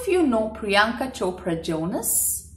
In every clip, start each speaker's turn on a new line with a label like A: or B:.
A: of you know Priyanka Chopra Jonas?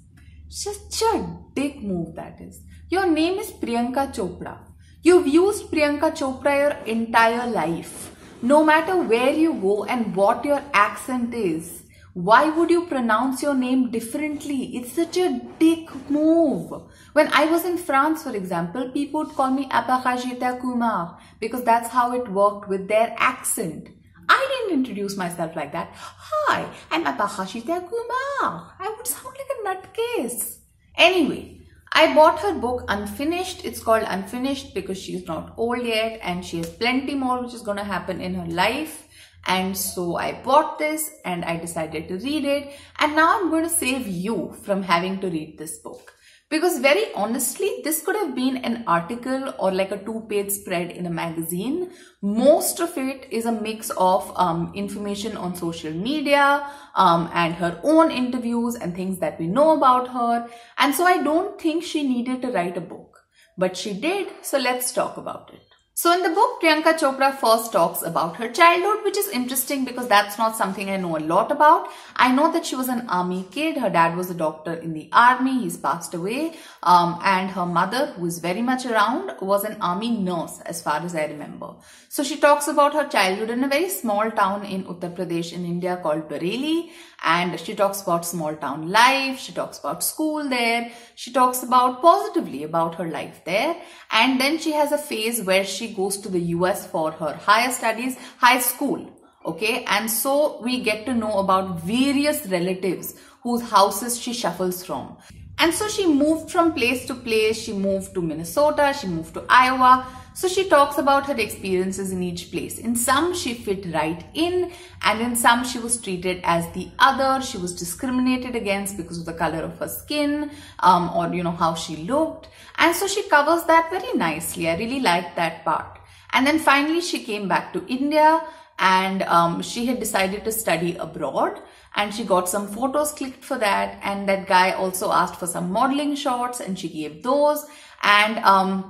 A: Such a dick move that is. Your name is Priyanka Chopra. You've used Priyanka Chopra your entire life. No matter where you go and what your accent is, why would you pronounce your name differently? It's such a dick move. When I was in France, for example, people would call me Apakashita Kumar because that's how it worked with their accent. I didn't introduce myself like that. Hi, I'm Apakashita Kumar. I would sound like a nutcase. Anyway, I bought her book Unfinished. It's called Unfinished because she's not old yet and she has plenty more which is going to happen in her life. And so I bought this and I decided to read it. And now I'm going to save you from having to read this book. Because very honestly, this could have been an article or like a 2-page spread in a magazine. Most of it is a mix of information on social media and her own interviews and things that we know about her. And so I don't think she needed to write a book. But she did, so let's talk about it. So in the book, Priyanka Chopra first talks about her childhood, which is interesting because that's not something I know a lot about. I know that she was an army kid. Her dad was a doctor in the army. He's passed away. And her mother, who is very much around, was an army nurse as far as I remember. So she talks about her childhood in a very small town in Uttar Pradesh in India called Bareilly. And she talks about small town life. She talks about school there. She talks about positively about her life there. And then she has a phase where she goes to the US for her higher studies, high school. Okay. And so we get to know about various relatives whose houses she shuffles from. And so she moved from place to place. She moved to Minnesota. She moved to Iowa. So she talks about her experiences in each place. In some, she fit right in, and in some, she was treated as the other. She was discriminated against because of the color of her skin, or, you know, how she looked. And so she covers that very nicely. I really liked that part. And then finally, she came back to India and she had decided to study abroad. And she got some photos clicked for that. And that guy also asked for some modeling shots and she gave those. And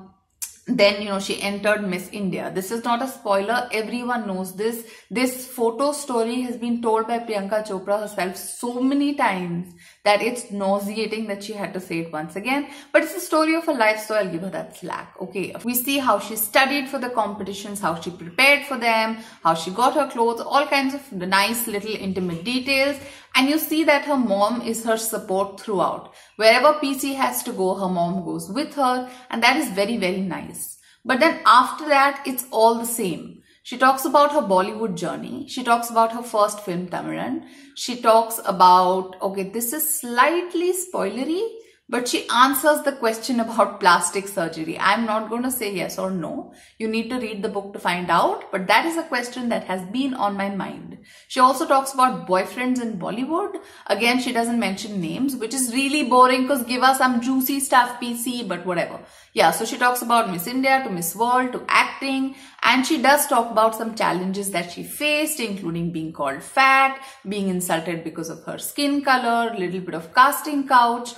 A: then, you know, she entered Miss India. This is not a spoiler. Everyone knows this. This photo story has been told by Priyanka Chopra herself so many times that it's nauseating that she had to say it once again. But it's the story of her life, so I'll give her that slack. Okay, we see how she studied for the competitions, how she prepared for them, how she got her clothes, all kinds of nice little intimate details. And you see that her mom is her support throughout. Wherever PC has to go, her mom goes with her. And that is very, very nice. But then after that, it's all the same. She talks about her Bollywood journey. She talks about her first film, Tamiran. She talks about, okay, this is slightly spoilery, but she answers the question about plastic surgery. I'm not going to say yes or no. You need to read the book to find out. But that is a question that has been on my mind. She also talks about boyfriends in Bollywood. Again, she doesn't mention names, which is really boring because give us some juicy stuff, PC, but whatever. Yeah, so she talks about Miss India to Miss World to acting. And she does talk about some challenges that she faced, including being called fat, being insulted because of her skin color, a little bit of casting couch.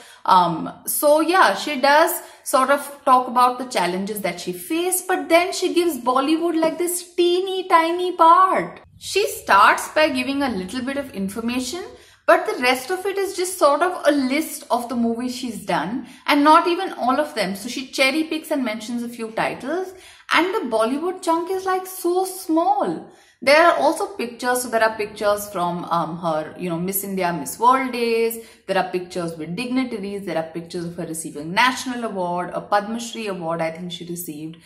A: So yeah, she does sort of talk about the challenges that she faced, but then she gives Bollywood like this teeny tiny part. She starts by giving a little bit of information, but the rest of it is just sort of a list of the movies she's done and not even all of them. So she cherry picks and mentions a few titles and the Bollywood chunk is like so small. There are also pictures. So there are pictures from her, you know, Miss India, Miss World days. There are pictures with dignitaries. There are pictures of her receiving National Award, a Padma Shri Award I think she received.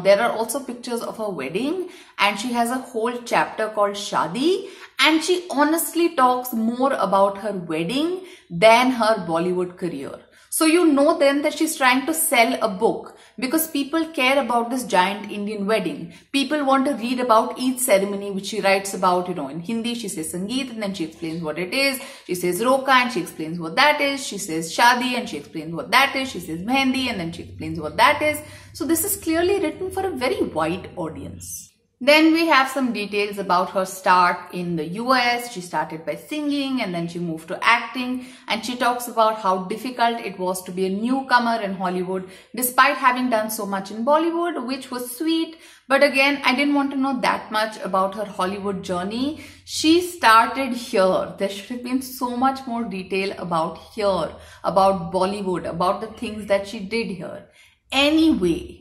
A: There are also pictures of her wedding and she has a whole chapter called Shadi. And she honestly talks more about her wedding than her Bollywood career. So you know then that she's trying to sell a book because people care about this giant Indian wedding. People want to read about each ceremony which she writes about, you know, in Hindi she says Sangeet and then she explains what it is. She says Roka and she explains what that is. She says Shadi and she explains what that is. She says Mehendi and then she explains what that is. So this is clearly written for a very wide audience. Then we have some details about her start in the US. She started by singing and then she moved to acting, and she talks about how difficult it was to be a newcomer in Hollywood despite having done so much in Bollywood, which was sweet. But again, I didn't want to know that much about her Hollywood journey. She started here. There should have been so much more detail about here, about Bollywood, about the things that she did here. Anyway,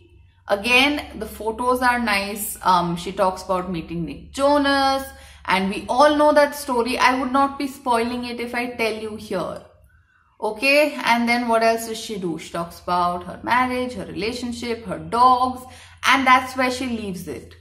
A: again, the photos are nice. She talks about meeting Nick Jonas, and we all know that story. I would not be spoiling it if I tell you here. Okay, and then what else does she do? She talks about her marriage, her relationship, her dogs, and that's where she leaves it,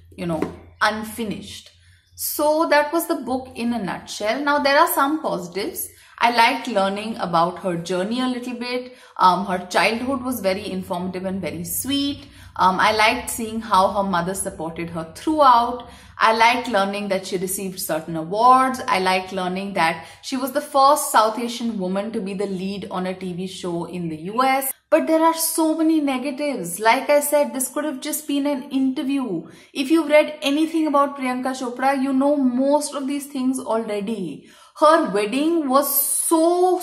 A: unfinished. So that was the book in a nutshell. Now there are some positives. I liked learning about her journey a little bit. Her childhood was very informative and very sweet. I liked seeing how her mother supported her throughout. I liked learning that she received certain awards. I liked learning that she was the first South Asian woman to be the lead on a TV show in the US. But there are so many negatives. Like I said, this could have just been an interview. If you've read anything about Priyanka Chopra, you know most of these things already. Her wedding was so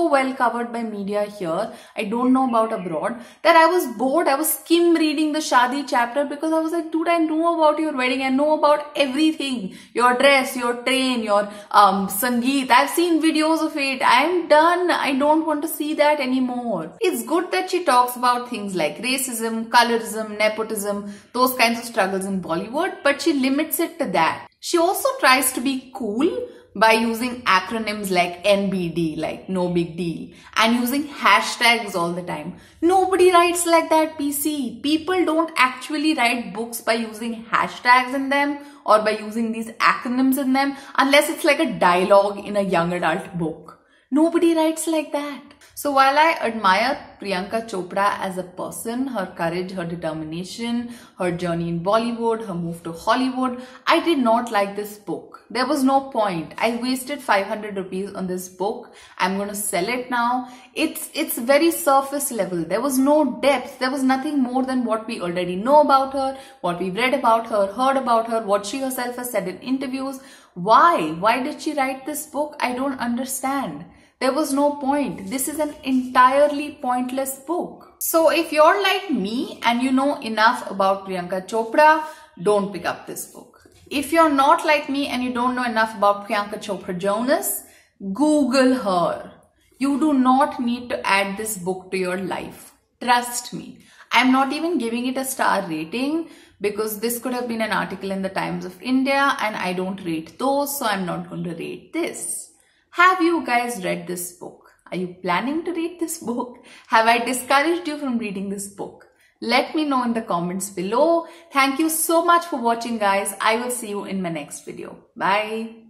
A: well covered by media here. I don't know about abroad, that I was bored. I was skim reading the Shadi chapter because I was like, dude, I know about your wedding. I know about everything. Your dress, your train, your Sangeet. I've seen videos of it. I'm done. I don't want to see that anymore. It's good that she talks about things like racism, colorism, nepotism, those kinds of struggles in Bollywood, but she limits it to that. She also tries to be cool by using acronyms like NBD, like no big deal, and using hashtags all the time. Nobody writes like that, PC. People don't actually write books by using hashtags in them or by using these acronyms in them unless it's like a dialogue in a young adult book. Nobody writes like that. So while I admire Priyanka Chopra as a person, her courage, her determination, her journey in Bollywood, her move to Hollywood, I did not like this book. There was no point. I wasted 500 rupees on this book. I'm going to sell it now. It's very surface level. There was no depth. There was nothing more than what we already know about her, what we've read about her, heard about her, what she herself has said in interviews. Why? Why did she write this book? I don't understand. There was no point. This is an entirely pointless book. So if you're like me and you know enough about Priyanka Chopra, don't pick up this book. If you're not like me and you don't know enough about Priyanka Chopra Jonas, Google her. You do not need to add this book to your life. Trust me. I'm not even giving it a star rating because this could have been an article in the Times of India and I don't rate those, so I'm not going to rate this. Have you guys read this book? Are you planning to read this book? Have I discouraged you from reading this book? Let me know in the comments below. Thank you so much for watching, guys. I will see you in my next video. Bye.